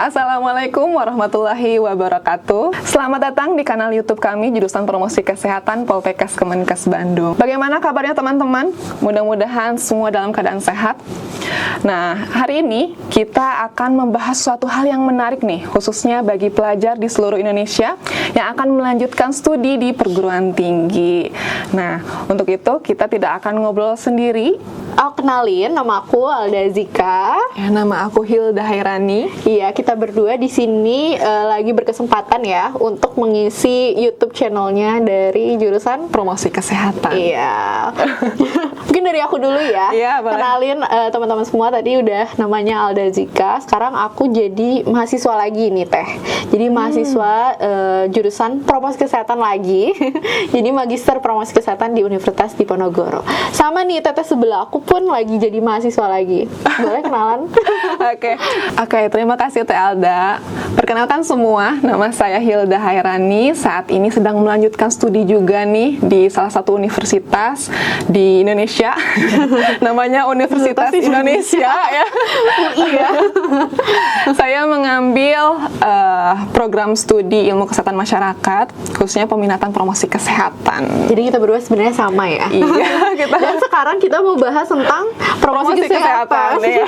Assalamualaikum warahmatullahi wabarakatuh. Selamat datang di kanal YouTube kami jurusan Promosi Kesehatan Poltekkes Kemenkes Bandung. Bagaimana kabarnya teman-teman? Mudah-mudahan semua dalam keadaan sehat. Nah, hari ini kita akan membahas suatu hal yang menarik nih, khususnya bagi pelajar di seluruh Indonesia yang akan melanjutkan studi di perguruan tinggi. Nah, untuk itu kita tidak akan ngobrol sendiri. Kenalin, nama aku Alda Zika. Ya, nama aku Hilda Hairani. Iya, kita berdua di sini lagi berkesempatan ya untuk mengisi YouTube channelnya dari jurusan Promosi Kesehatan. Iya. Mungkin dari aku dulu ya. Iya, boleh. Kenalin teman-teman semua, tadi udah namanya Alda Zika. Sekarang aku jadi mahasiswa lagi nih Teh. Jadi mahasiswa jurusan Promosi Kesehatan lagi. Jadi magister Promosi Kesehatan di Universitas Diponegoro. Sama nih Teteh sebelah aku pun lagi jadi mahasiswa lagi. Boleh kenalan? Oke, terima kasih Teh Alda. Perkenalkan semua, nama saya Hilda Hairani. Saat ini sedang melanjutkan studi juga nih di salah satu universitas di Indonesia. Namanya Universitas Indonesia ya. Iya. Saya mengambil program studi Ilmu Kesehatan Masyarakat, khususnya peminatan promosi kesehatan. Jadi kita berdua sebenarnya sama ya. Iya, Dan sekarang kita mau bahas tentang promosi kesehatan. Ya.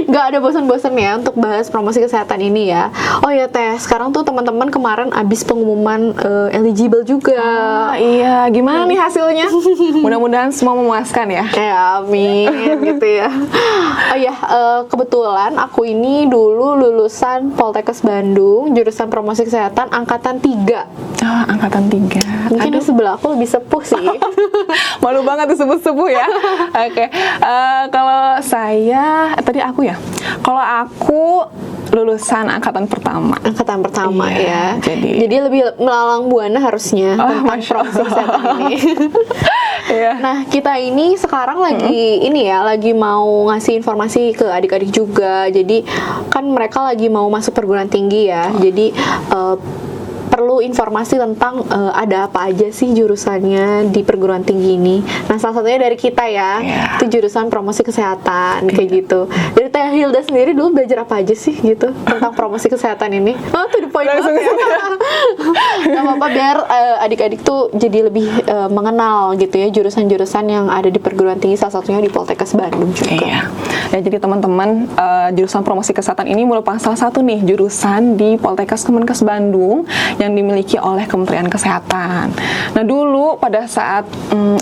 Gak ada bosan-bosan ya untuk bahas promosi kesehatan ini ya. Oh ya Teh, sekarang tuh teman-teman kemarin abis pengumuman eligible juga. Iya, gimana nih hasilnya? Mudah-mudahan semua memuaskan ya. Ya amin gitu ya. Oh ya, kebetulan aku ini dulu lulusan Poltekkes Bandung, jurusan promosi kesehatan angkatan 3. Oh, angkatan 3. Mungkin di sebelah aku lebih sepuh sih. Malu banget disebut sepuh ya. Oke. Kalau saya tadi aku ya. Kalau aku lulusan angkatan pertama. Angkatan pertama Iya, ya. Jadi lebih melalang buana harusnya tentang promosi kesehatan ini. Iya. Nah, kita ini sekarang lagi mau ngasih informasi ke adik-adik juga. Jadi kan mereka lagi mau masuk perguruan tinggi ya. Jadi perlu informasi tentang ada apa aja sih jurusannya di perguruan tinggi ini. Nah, salah satunya dari kita ya, itu jurusan promosi kesehatan kayak gitu. Dari Teh Hilda sendiri dulu belajar apa aja sih gitu tentang promosi kesehatan ini? Oh, to the point banget. Gak apa-apa, biar adik-adik tuh jadi lebih mengenal gitu ya jurusan-jurusan yang ada di perguruan tinggi, salah satunya di Poltekkes Bandung juga. Iya. Ya, jadi teman-teman, jurusan promosi kesehatan ini merupakan salah satu nih jurusan di Poltekkes Kemenkes Bandung yang dimiliki oleh Kementerian Kesehatan. Nah, dulu pada saat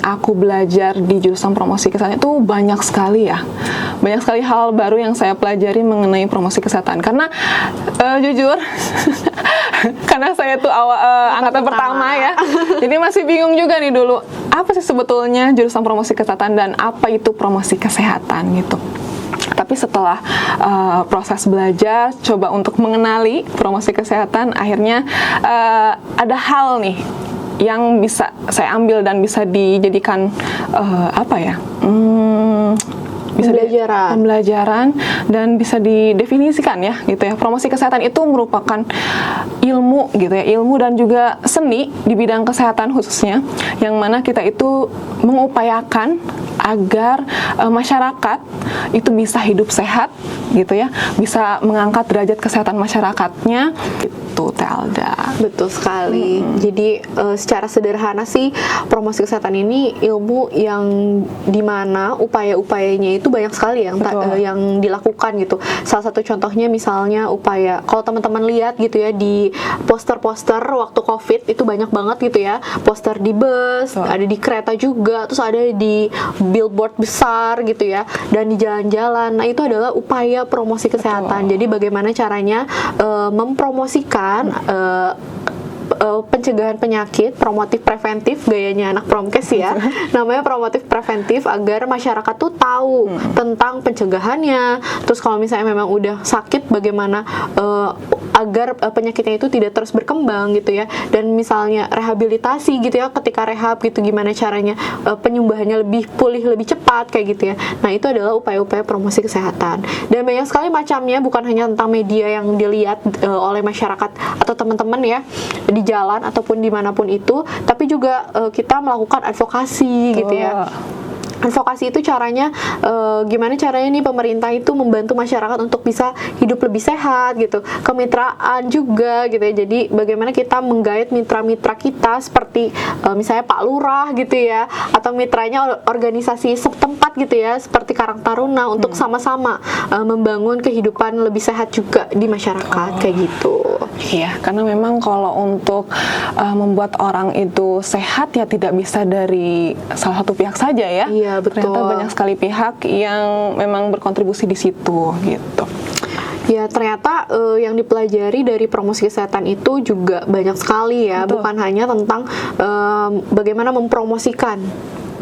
aku belajar di jurusan promosi kesehatan itu banyak sekali hal baru yang saya pelajari mengenai promosi kesehatan. Karena jujur, karena saya tuh angkatan pertama ya, jadi masih bingung juga nih dulu, apa sih sebetulnya jurusan promosi kesehatan dan apa itu promosi kesehatan gitu. Tapi setelah proses belajar, coba untuk mengenali promosi kesehatan, akhirnya ada hal nih yang bisa saya ambil dan bisa dijadikan pembelajaran dan bisa didefinisikan ya gitu ya. Promosi kesehatan itu merupakan ilmu gitu ya, ilmu dan juga seni di bidang kesehatan khususnya, yang mana kita itu mengupayakan agar masyarakat itu bisa hidup sehat gitu ya, bisa mengangkat derajat kesehatan masyarakatnya gitu, Teh Alda. Betul sekali. Jadi secara sederhana sih promosi kesehatan ini ilmu yang dimana upaya-upayanya itu banyak sekali yang dilakukan gitu. Salah satu contohnya misalnya upaya, kalau teman-teman lihat gitu ya di poster-poster waktu COVID itu banyak banget gitu ya, poster di bus, ada di kereta juga, terus ada di billboard besar gitu ya, dan di jalan-jalan. Nah, itu adalah upaya promosi kesehatan. Jadi bagaimana caranya mempromosikan pencegahan penyakit, promotif preventif, gayanya anak promkes ya. Namanya promotif preventif, agar masyarakat tuh tahu tentang pencegahannya. Terus kalau misalnya memang udah sakit, bagaimana agar penyakitnya itu tidak terus berkembang gitu ya. Dan misalnya rehabilitasi gitu ya, ketika rehab gitu gimana caranya penyembuhannya lebih pulih lebih cepat kayak gitu ya. Nah, itu adalah upaya-upaya promosi kesehatan. Dan banyak sekali macamnya, bukan hanya tentang media yang dilihat oleh masyarakat atau teman-teman ya di jalan ataupun dimanapun itu, tapi juga kita melakukan advokasi gitu ya. Advokasi itu caranya gimana caranya nih pemerintah itu membantu masyarakat untuk bisa hidup lebih sehat gitu. Kemitraan juga gitu ya. Jadi bagaimana kita menggait mitra-mitra kita seperti misalnya Pak Lurah gitu ya, atau mitranya organisasi setempat gitu ya seperti Karang Taruna untuk sama-sama membangun kehidupan lebih sehat juga di masyarakat kayak gitu. Iya, karena memang kalau untuk membuat orang itu sehat ya tidak bisa dari salah satu pihak saja ya. Iya, betul. Ternyata banyak sekali pihak yang memang berkontribusi di situ gitu. Ya ternyata yang dipelajari dari promosi kesehatan itu juga banyak sekali ya. Betul. Bukan hanya tentang bagaimana mempromosikan.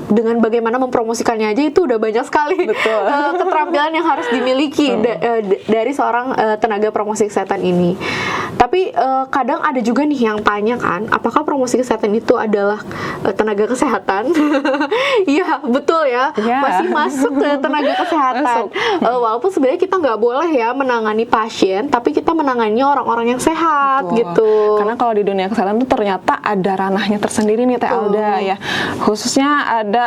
Dengan bagaimana mempromosikannya aja itu udah banyak sekali keterampilan yang harus dimiliki dari seorang tenaga promosi kesehatan ini. Tapi kadang ada juga nih yang tanya kan, apakah promosi kesehatan itu adalah tenaga kesehatan? Iya betul ya, masih masuk ke tenaga kesehatan. Walaupun sebenarnya kita nggak boleh ya menangani pasien, tapi kita menangani orang-orang yang sehat gitu. Karena kalau di dunia kesehatan itu ternyata ada ranahnya tersendiri nih Teh Alda ya. Khususnya ada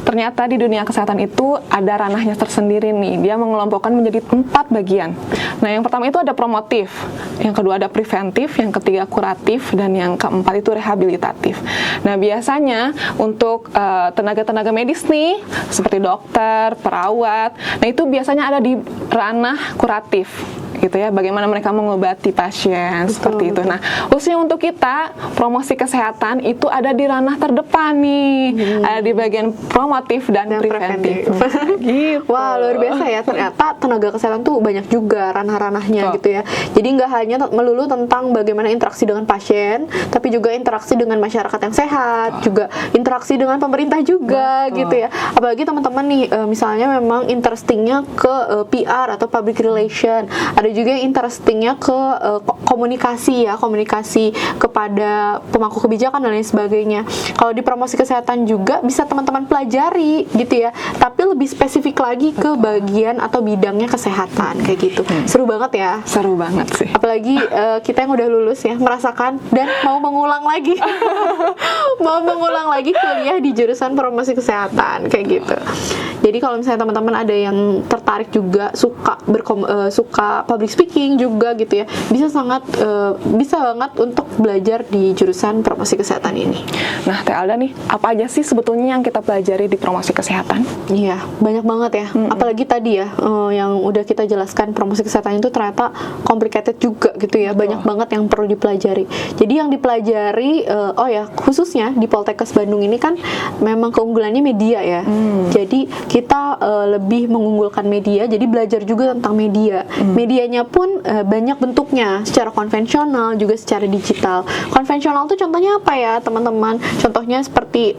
ternyata di dunia kesehatan itu ada ranahnya tersendiri nih. Dia mengelompokkan menjadi 4 bagian. Nah, yang pertama itu ada promotif, yang kedua ada preventif, yang ketiga kuratif, dan yang keempat itu rehabilitatif. Nah, biasanya untuk tenaga-tenaga medis nih, seperti dokter, perawat, nah itu biasanya ada di ranah kuratif. Gitu ya, bagaimana mereka mengobati pasien seperti itu. Nah, khususnya untuk kita promosi kesehatan itu ada di ranah terdepan nih, ada di bagian promotif dan preventif. Gitu. Wah luar biasa ya, ternyata tenaga kesehatan tuh banyak juga ranah-ranahnya gitu ya. Jadi nggak hanya melulu tentang bagaimana interaksi dengan pasien, tapi juga interaksi dengan masyarakat yang sehat, juga interaksi dengan pemerintah juga gitu ya. Apalagi teman-teman nih, misalnya memang interestingnya ke PR atau public relation, ada juga yang interestingnya ke komunikasi ya, komunikasi kepada pemangku kebijakan dan lain sebagainya. Kalau di promosi kesehatan juga bisa teman-teman pelajari gitu ya, tapi lebih spesifik lagi ke bagian atau bidangnya kesehatan kayak gitu. Seru banget ya. Seru banget sih. Apalagi kita yang udah lulus ya, merasakan dan mau mengulang lagi mau mengulang lagi kuliah di jurusan promosi kesehatan kayak gitu. Jadi kalau misalnya teman-teman ada yang tertarik juga suka public speaking juga gitu ya, bisa banget untuk belajar di jurusan promosi kesehatan ini. Nah, Teh Alda nih, apa aja sih sebetulnya yang kita pelajari di promosi kesehatan? Iya, banyak banget ya. Apalagi tadi ya, yang udah kita jelaskan, promosi kesehatan itu ternyata complicated juga gitu ya. Banyak banget yang perlu dipelajari. Jadi yang dipelajari, khususnya di Poltekkes Bandung ini kan memang keunggulannya media ya. Jadi kita lebih mengunggulkan media, jadi belajar juga tentang media. Medianya pun banyak bentuknya, secara konvensional juga secara digital. Konvensional tuh contohnya apa ya teman-teman? Contohnya seperti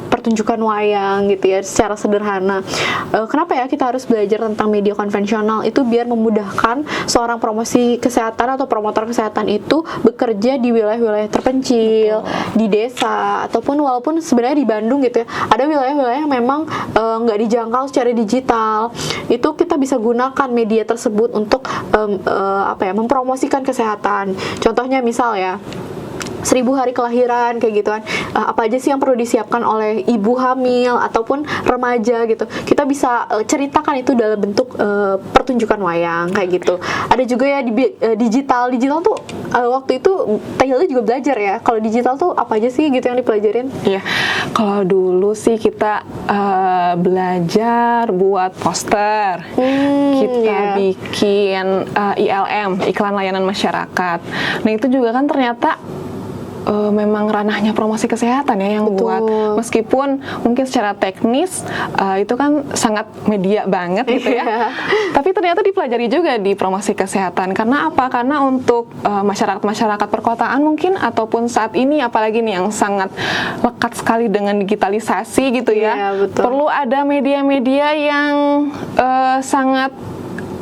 pertunjukan wayang gitu ya, secara sederhana. Kenapa ya kita harus belajar tentang media konvensional? Itu biar memudahkan seorang promosi kesehatan atau promotor kesehatan itu bekerja di wilayah-wilayah terpencil, di desa, ataupun walaupun sebenarnya di Bandung gitu ya, ada wilayah-wilayah yang memang nggak dijangkau secara digital. Itu kita bisa gunakan media tersebut untuk mempromosikan kesehatan. Contohnya misal ya, 1000 hari kelahiran kayak gitu kan, apa aja sih yang perlu disiapkan oleh ibu hamil ataupun remaja gitu, kita bisa ceritakan itu dalam bentuk pertunjukan wayang kayak gitu. Ada juga ya di digital tuh waktu itu Tehilda juga belajar ya, kalau digital tuh apa aja sih gitu yang dipelajarin? Iya, kalau dulu sih kita belajar buat poster, kita bikin ILM, iklan layanan masyarakat. Nah itu juga kan ternyata memang ranahnya promosi kesehatan ya yang buat, meskipun mungkin secara teknis itu kan sangat media banget gitu ya, tapi ternyata dipelajari juga di promosi kesehatan. Karena apa? Karena untuk masyarakat perkotaan mungkin, ataupun saat ini apalagi nih yang sangat lekat sekali dengan digitalisasi gitu ya, perlu ada media-media yang sangat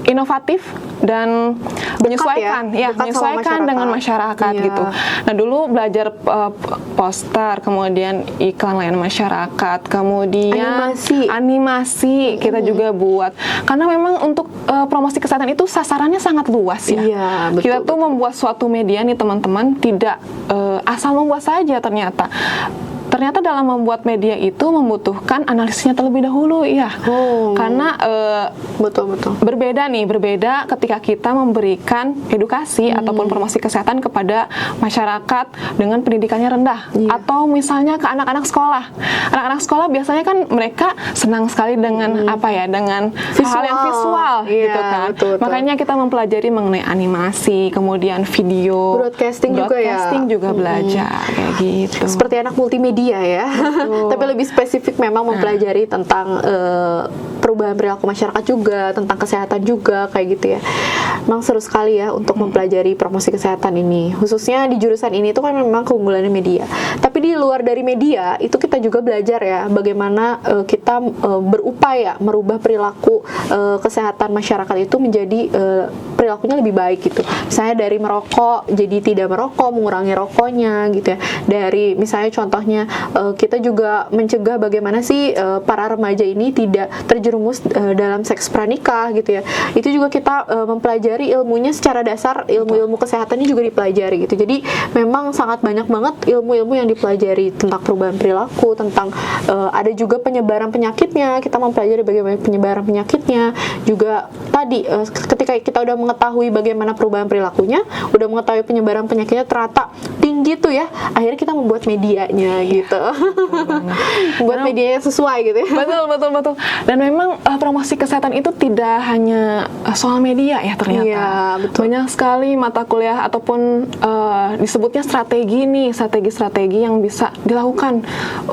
inovatif dan menyesuaikan menyesuaikan dengan masyarakat gitu. Nah dulu belajar poster, kemudian iklan layanan masyarakat, kemudian animasi kita juga buat, karena memang untuk promosi kesehatan itu sasarannya sangat luas ya. Kita tuh membuat suatu media nih teman-teman, tidak asal membuat saja ternyata. ternyata dalam membuat media itu membutuhkan analisisnya terlebih dahulu, ya. Karena Betul. berbeda ketika kita memberikan edukasi ataupun promosi kesehatan kepada masyarakat dengan pendidikannya rendah, atau misalnya ke anak-anak sekolah. Anak-anak sekolah biasanya kan mereka senang sekali dengan dengan hal yang visual, gitu kan. Betul. Makanya kita mempelajari mengenai animasi, kemudian video, Broadcasting juga belajar kayak gitu. Seperti anak multimedia ya. Tapi lebih spesifik memang mempelajari tentang perubahan perilaku masyarakat juga, tentang kesehatan juga kayak gitu ya. Memang seru sekali ya untuk mempelajari promosi kesehatan ini. Khususnya di jurusan ini itu kan memang keunggulannya media. Tapi di luar dari media itu kita juga belajar ya bagaimana kita berupaya merubah perilaku kesehatan masyarakat itu menjadi perilakunya lebih baik gitu. Misalnya dari merokok jadi tidak merokok, mengurangi rokoknya gitu ya. Dari misalnya contohnya kita juga mencegah bagaimana sih para remaja ini tidak terjerumus dalam seks pranikah gitu ya. Itu juga kita mempelajari ilmunya secara dasar, ilmu-ilmu kesehatannya juga dipelajari gitu. Jadi memang sangat banyak banget ilmu-ilmu yang dipelajari tentang perubahan perilaku, tentang ada juga penyebaran penyakitnya. Kita mempelajari bagaimana penyebaran penyakitnya. Juga tadi ketika kita udah mengetahui bagaimana perubahan perilakunya, udah mengetahui penyebaran penyakitnya ternyata tinggi tuh ya, akhirnya kita membuat medianya gitu. Buat media yang sesuai gitu ya. Betul. Dan memang promosi kesehatan itu tidak hanya soal media ya ternyata. Iya, betul. Banyak sekali mata kuliah ataupun disebutnya strategi yang bisa dilakukan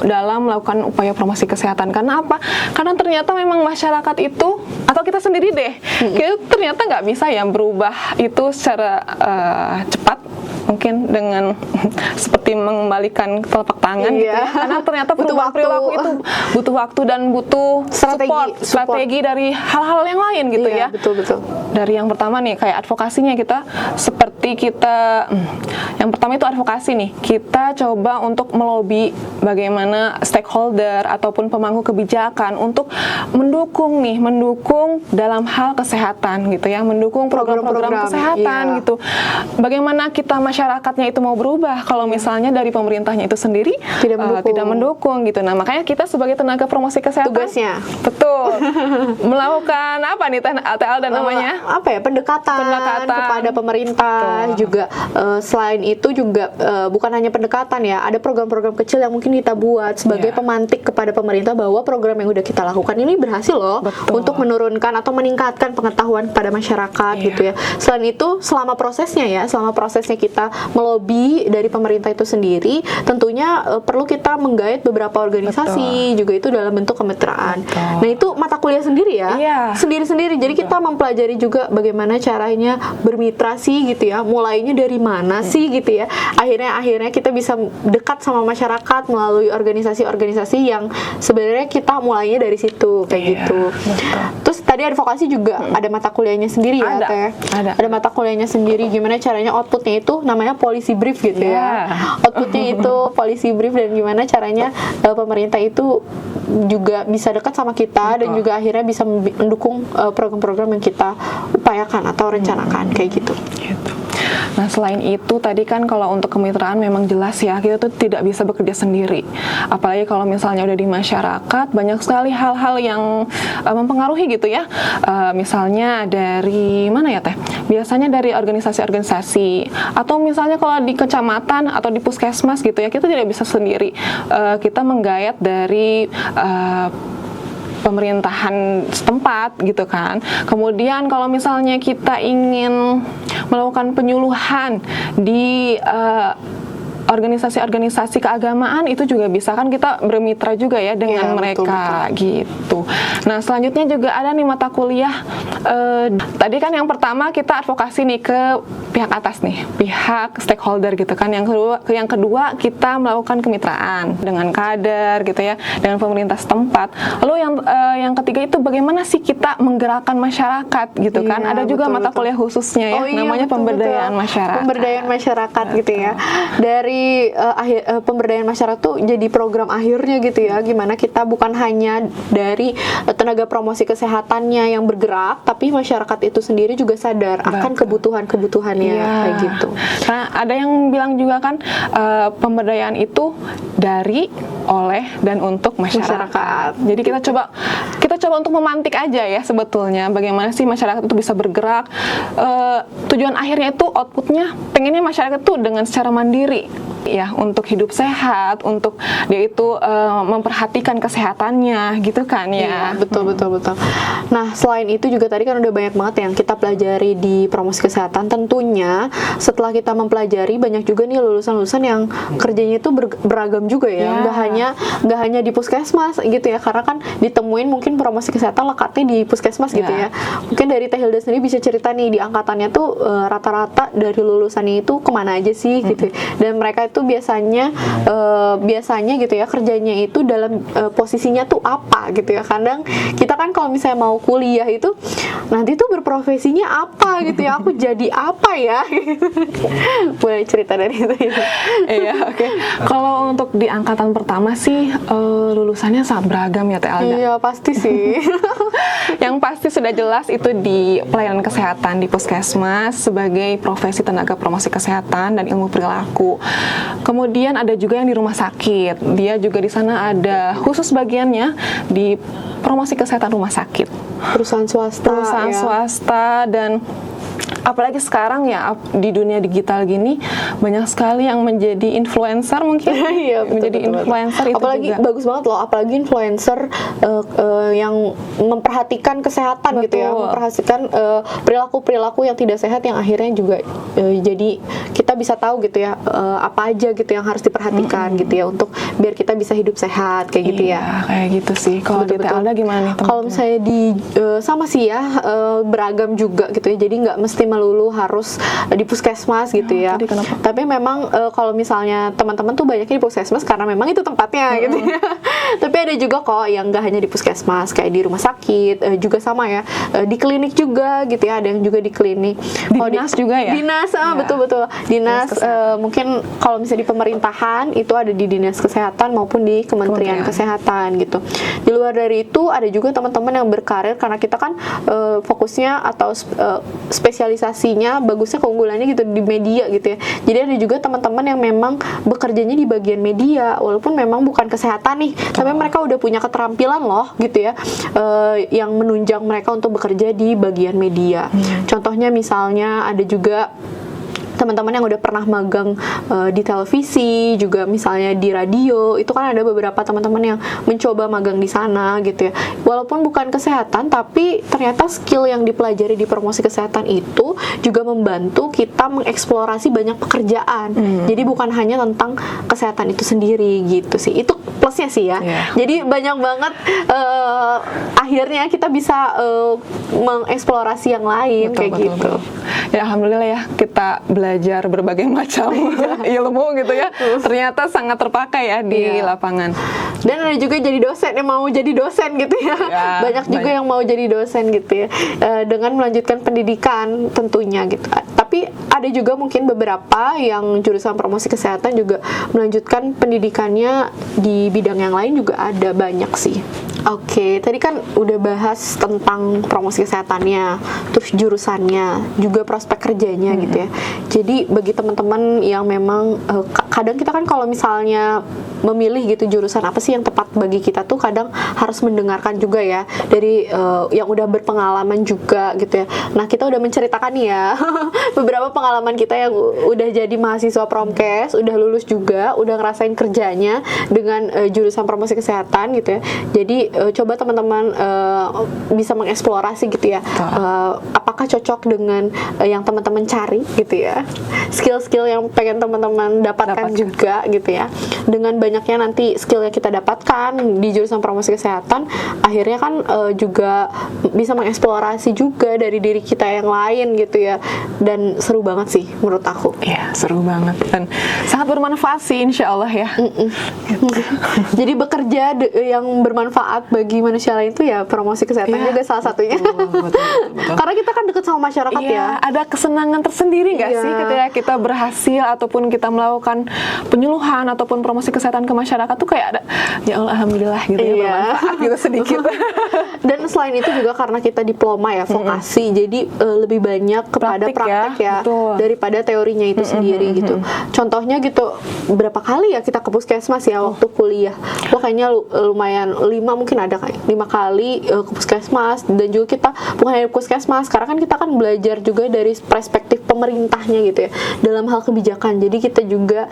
dalam melakukan upaya promosi kesehatan. Karena apa? Karena ternyata memang masyarakat itu, atau kita sendiri deh, kita ternyata nggak bisa ya berubah itu secara cepat, mungkin dengan seperti mengembalikan telapak tangan gitu ya. Karena ternyata perubahan perilaku itu butuh waktu dan butuh strategi dari hal-hal yang lain gitu ya. Betul. Dari yang pertama nih kayak advokasinya, yang pertama itu advokasi nih. Kita coba untuk melobi bagaimana stakeholder ataupun pemangku kebijakan untuk mendukung dalam hal kesehatan gitu ya, mendukung program-program kesehatan gitu. Bagaimana kita masyarakatnya itu mau berubah kalau misalnya dari pemerintahnya itu sendiri tidak mendukung gitu. Nah, makanya kita sebagai tenaga promosi kesehatan tugasnya melakukan apa nih TL dan namanya pendekatan kepada pemerintah. Juga selain itu juga bukan hanya pendekatan ya, ada program-program kecil yang mungkin kita buat sebagai pemantik kepada pemerintah bahwa program yang udah kita lakukan ini berhasil loh untuk menurunkan atau meningkatkan pengetahuan pada masyarakat gitu ya. Selain itu selama prosesnya kita melobi dari pemerintah itu sendiri, tentunya perlu kita menggait beberapa organisasi juga itu dalam bentuk kemitraan. Nah, itu mata kuliah sendiri ya. Sendiri-sendiri. Jadi kita mempelajari juga bagaimana caranya bermitra sih gitu ya. Mulainya dari mana sih gitu ya. Akhirnya kita bisa dekat sama masyarakat melalui organisasi-organisasi yang sebenarnya kita mulainya dari situ kayak gitu. Terus tadi advokasi juga ada mata kuliahnya sendiri ya, Teh. Ada mata kuliahnya sendiri gimana caranya outputnya itu namanya policy brief gitu ya. Outputnya itu policy brief dan gimana caranya pemerintah itu juga bisa dekat sama kita dan juga akhirnya bisa mendukung program-program yang kita upayakan atau rencanakan kayak gitu. Nah, selain itu tadi kan kalau untuk kemitraan memang jelas ya, kita tuh tidak bisa bekerja sendiri. Apalagi kalau misalnya udah di masyarakat, banyak sekali hal-hal yang mempengaruhi gitu ya. Misalnya dari mana ya Teh? Biasanya dari organisasi-organisasi, atau misalnya kalau di kecamatan atau di puskesmas gitu ya, kita tidak bisa sendiri. Kita menggayat dari pemerintahan setempat gitu kan. Kemudian kalau misalnya kita ingin melakukan penyuluhan di organisasi-organisasi keagamaan, itu juga bisa kan kita bermitra juga ya dengan mereka gitu. Nah, selanjutnya juga ada nih mata kuliah tadi kan yang pertama kita advokasi nih ke pihak atas nih, pihak stakeholder gitu kan. Yang kedua kita melakukan kemitraan dengan kader gitu ya, dengan pemerintah setempat. Lalu yang ketiga itu bagaimana sih kita menggerakkan masyarakat gitu kan. Ada juga mata kuliah khususnya ya, namanya pemberdayaan masyarakat. Pemberdayaan masyarakat gitu ya. Dari pemberdayaan masyarakat tuh jadi program akhirnya gitu ya, gimana kita bukan hanya dari tenaga promosi kesehatannya yang bergerak, tapi masyarakat itu sendiri juga sadar akan kebutuhan-kebutuhannya kayak gitu. Nah, ada yang bilang juga kan pemberdayaan itu dari, oleh, dan untuk masyarakat. Jadi kita coba untuk memantik aja ya sebetulnya bagaimana sih masyarakat itu bisa bergerak. Tujuan akhirnya itu outputnya pengennya masyarakat itu dengan secara mandiri ya, untuk hidup sehat, untuk dia itu memperhatikan kesehatannya gitu kan ya. Iya, betul. Nah, selain itu juga tadi kan udah banyak banget yang kita pelajari di promosi kesehatan. Tentunya setelah kita mempelajari, banyak juga nih lulusan-lulusan yang kerjanya itu beragam juga ya. Nggak hanya di puskesmas gitu ya, karena kan ditemuin mungkin promosi kesehatan lekatnya di puskesmas gitu ya. Mungkin dari Teh Hilda sendiri bisa cerita nih, di angkatannya tuh rata-rata dari lulusannya itu kemana aja sih gitu. Dan mereka itu biasanya gitu ya kerjanya itu dalam posisinya tuh apa gitu ya. Kadang kita kan kalau misalnya mau kuliah itu nanti tuh berprofesinya apa gitu ya, aku jadi apa ya. Boleh cerita dari itu. Iya, oke. Kalau untuk di angkatan pertama sih lulusannya sangat beragam ya Teh Alda. Iya, pasti sih. Yang pasti sudah jelas itu di pelayanan kesehatan di puskesmas sebagai profesi tenaga promosi kesehatan dan ilmu perilaku. Kemudian ada juga yang di rumah sakit. Dia juga di sana ada khusus bagiannya di promosi kesehatan rumah sakit. Perusahaan swasta. Dan apalagi sekarang ya di dunia digital gini banyak sekali yang menjadi influencer mungkin. Iya, menjadi influencer itu apalagi juga bagus banget loh, apalagi influencer yang memperhatikan kesehatan gitu ya, memperhatikan perilaku-perilaku yang tidak sehat yang akhirnya juga jadi kita bisa tahu gitu ya apa aja gitu yang harus diperhatikan gitu ya untuk biar kita bisa hidup sehat kayak gitu ya. Kayak gitu sih. Kalau di Teh Alda gimana nih? Kalau misalnya di sama sih ya, beragam juga gitu ya. Jadi nggak mesti melulu harus di puskesmas gitu ya. Tapi memang kalau misalnya teman-teman tuh banyaknya di puskesmas karena memang itu tempatnya gitu ya. Tapi ada juga kok yang nggak hanya di puskesmas, kayak di rumah sakit juga sama ya. Di klinik juga gitu ya. Ada yang juga di klinik. Di dinas juga ya. Dinas, betul. Dinas mungkin kalau misalnya di pemerintahan itu ada di dinas kesehatan maupun di Kementerian Kesehatan gitu. Di luar dari itu ada juga teman-teman yang berkarir karena kita kan fokusnya atau spesialisasinya bagusnya keunggulannya gitu di media gitu ya. Jadi ada juga teman-teman yang memang bekerjanya di bagian media walaupun memang bukan kesehatan nih, tapi mereka udah punya keterampilan loh gitu ya, yang menunjang mereka untuk bekerja di bagian media. Contohnya misalnya ada juga teman-teman yang udah pernah magang di televisi, juga misalnya di radio, itu kan ada beberapa teman-teman yang mencoba magang di sana gitu ya. Walaupun bukan kesehatan, tapi ternyata skill yang dipelajari di promosi kesehatan itu juga membantu kita mengeksplorasi banyak pekerjaan. Jadi bukan hanya tentang kesehatan itu sendiri gitu sih. Itu plusnya sih ya. Jadi banyak banget akhirnya kita bisa mengeksplorasi yang lain betul. Ya alhamdulillah ya kita belajar berbagai macam ilmu gitu ya. Ternyata sangat terpakai ya di lapangan. Dan ada juga jadi dosen yang mau jadi dosen gitu ya. Banyak juga yang mau jadi dosen gitu ya. Dengan melanjutkan pendidikan tentunya gitu. Tapi ada juga mungkin beberapa yang jurusan promosi kesehatan juga melanjutkan pendidikannya di bidang yang lain juga ada banyak sih. Oke, tadi kan udah bahas tentang promosi kesehatannya, terus jurusannya, juga prospek kerjanya gitu ya. Jadi bagi teman-teman yang memang kadang kita kan kalau misalnya memilih gitu jurusan apa sih yang tepat bagi kita tuh kadang harus mendengarkan juga ya dari yang udah berpengalaman juga gitu ya. Nah, kita udah menceritakan nih ya beberapa pengalaman kita yang udah jadi mahasiswa promkes, udah lulus juga, udah ngerasain kerjanya dengan jurusan promosi kesehatan gitu ya. Jadi coba teman-teman bisa mengeksplorasi gitu ya, apakah cocok dengan yang teman-teman cari gitu ya, skill-skill yang pengen teman-teman dapatkan juga gitu ya. Dengan banyaknya nanti skill yang kita dapatkan di jurusan promosi kesehatan, akhirnya kan juga bisa mengeksplorasi juga dari diri kita yang lain gitu ya. Dan seru banget sih menurut aku. Iya, seru banget dan sangat bermanfaat sih insya Allah ya. Jadi bekerja yang bermanfaat bermanfaat bagi manusia lain tuh ya promosi kesehatan Iya, juga salah satunya. betul. Karena kita kan deket sama masyarakat Iya, ya. ada kesenangan tersendiri nggak Iya. sih ketika kita berhasil ataupun kita melakukan penyuluhan ataupun promosi kesehatan ke masyarakat tuh kayak ada, ya Allah alhamdulillah gitu ya, Iya. bermanfaat gitu sedikit. Dan selain itu juga karena kita diploma ya, vokasi, jadi lebih banyak kepada Praktik ya, praktek ya, betul. daripada teorinya itu sendiri gitu. Contohnya gitu, berapa kali ya kita ke puskesmas ya waktu kuliah? Wah kayaknya lumayan 5 mungkin ada kayak 5 kali ke puskesmas, dan juga kita bukan hanya ke puskesmas, sekarang kan kita kan belajar juga dari perspektif pemerintahnya gitu ya dalam hal kebijakan. Jadi kita juga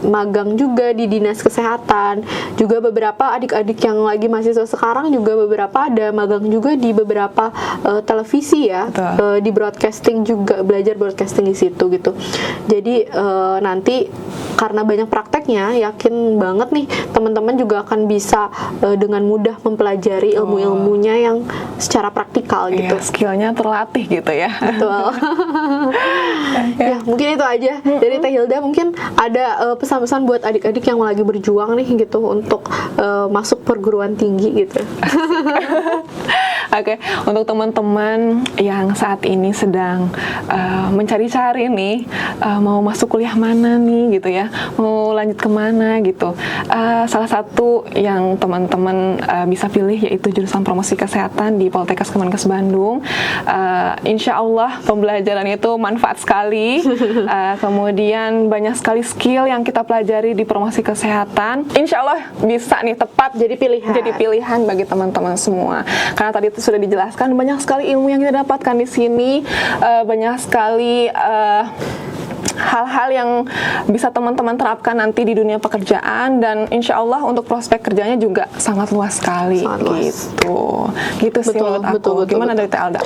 magang juga di dinas kesehatan, juga beberapa adik-adik yang lagi mahasiswa sekarang juga beberapa ada magang juga di beberapa televisi ya, Betul. di broadcasting juga, belajar broadcasting di situ gitu. Jadi nanti karena banyak prakteknya, yakin banget nih teman-teman juga akan bisa dengan mudah mempelajari ilmu-ilmunya yang secara praktikal gitu. Iya, skillnya terlatih gitu ya. Betul. Ya mungkin itu aja dari Teh Hilda. Mungkin ada pesan-pesan buat adik-adik yang lagi berjuang nih gitu untuk masuk perguruan tinggi gitu. Oke, untuk teman-teman yang saat ini sedang mencari-cari nih, mau masuk kuliah mana nih gitu ya, mau lanjut kemana gitu. Salah satu yang teman-teman bisa pilih yaitu jurusan promosi kesehatan di Poltekkes Kemenkes Bandung. Insya Allah pembelajaran itu manfaat sekali. Kemudian banyak sekali skill yang kita pelajari di promosi kesehatan. Insya Allah bisa nih tepat Jadi pilihan bagi teman-teman semua. Karena tadi itu sudah dijelaskan banyak sekali ilmu yang kita dapatkan di sini, banyak sekali hal-hal yang bisa teman-teman terapkan nanti di dunia pekerjaan, dan insya Allah untuk prospek kerjanya juga sangat luas sekali. Sangat luas. Gitu sih Betul, menurut aku. betul, Gimana betul. dari Teh Alda?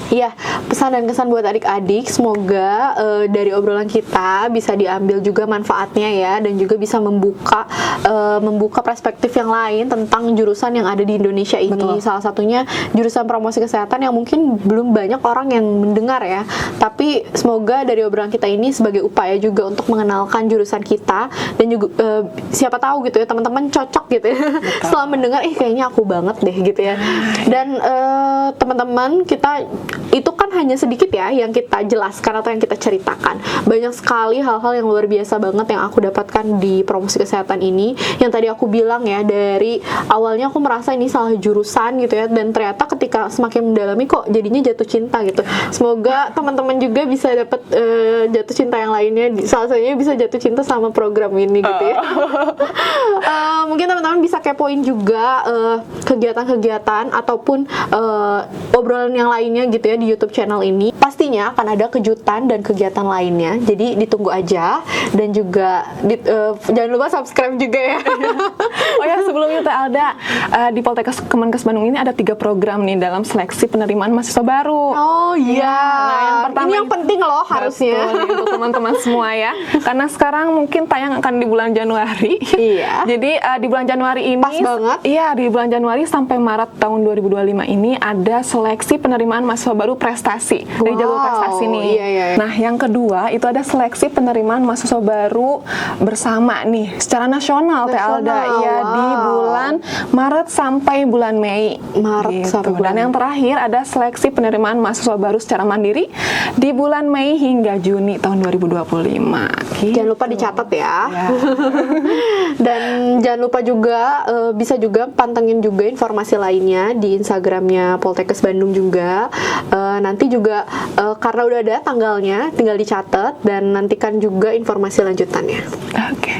Iya, pesan dan kesan buat adik-adik, semoga dari obrolan kita bisa diambil juga manfaatnya ya, dan juga bisa membuka perspektif yang lain tentang jurusan yang ada di Indonesia ini. Betul. Salah satunya jurusan promosi kesehatan yang mungkin belum banyak orang yang mendengar ya. Tapi semoga dari obrolan kita ini sebagai upaya juga untuk mengenalkan jurusan kita, dan juga siapa tahu gitu ya teman-teman cocok gitu ya. Setelah mendengar kayaknya aku banget deh gitu ya. Dan teman-teman, kita itu kan hanya sedikit ya yang kita jelaskan atau yang kita ceritakan. Banyak sekali hal-hal yang luar biasa banget yang aku dapatkan di promosi kesehatan ini. Yang tadi aku bilang ya, dari awalnya aku merasa ini salah jurusan gitu ya, dan ternyata ketika semakin mendalami kok jadinya jatuh cinta gitu. Semoga teman-teman juga bisa dapat jatuh cinta yang lainnya. Salah satunya bisa jatuh cinta sama program ini gitu ya. Mungkin teman-teman bisa kepoin juga kegiatan-kegiatan ataupun obrolan yang lainnya gitu ya di YouTube channel ini. Pastinya akan ada kejutan dan kegiatan lainnya. Jadi ditunggu aja, dan juga jangan lupa subscribe juga ya. Oh ya, sebelumnya Teh Alda, di Poltekkes Kemenkes Bandung ini ada 3 program nih dalam seleksi penerimaan mahasiswa baru. Oh iya. Nah, yang pertama ini yang penting loh harusnya. Betul, nih, untuk teman-teman semua ya. Karena sekarang mungkin tayang akan di bulan Januari. Iya. Jadi di bulan Januari ini Pas banget. Iya, di bulan Januari sampai Maret tahun 2025 ini ada seleksi penerimaan mahasiswa baru prestasi dari jalur Wow, prestasi nih. iya. Nah, yang kedua itu ada seleksi penerimaan mahasiswa baru bersama nih secara nasional Teh Alda. Nasional, Iya, di wow. bulan Maret sampai bulan Mei. Maret sampai bulan Dan yang terakhir ada seleksi penerimaan mahasiswa baru secara mandiri di bulan Mei hingga Juni tahun 2025. Gitu. Jangan lupa dicatat ya. Ya. Dan jangan lupa juga bisa juga pantengin juga informasi lainnya di Instagramnya Poltekkes Bandung juga. Nanti juga karena udah ada tanggalnya, tinggal dicatat dan nantikan juga informasi lanjutannya. Oke.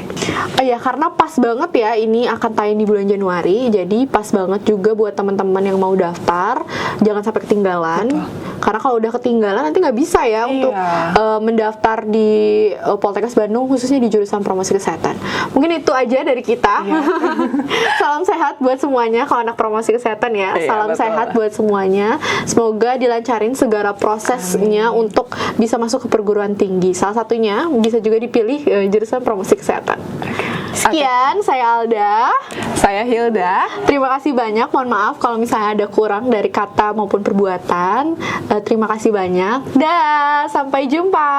Oh ya, karena pas banget ya ini akan tayang di bulan Januari, jadi pas banget juga buat teman-teman yang mau daftar, jangan sampai ketinggalan. Karena kalau udah ketinggalan nanti nggak bisa ya untuk mendaftar di Poltekkes Bandung, khususnya di jurusan promosi kesehatan. Mungkin itu aja dari kita. Salam sehat buat semuanya kalau anak promosi kesehatan ya. Iya, Salam betul. sehat buat semuanya. Semoga dilancarin segala prosesnya untuk bisa masuk ke perguruan tinggi. Salah satunya bisa juga dipilih jurusan promosi kesehatan. Sekian, saya Alda. Saya Hilda. Terima kasih banyak. Mohon maaf kalau misalnya ada kurang dari kata maupun perbuatan. Terima kasih banyak. Dah, sampai jumpa.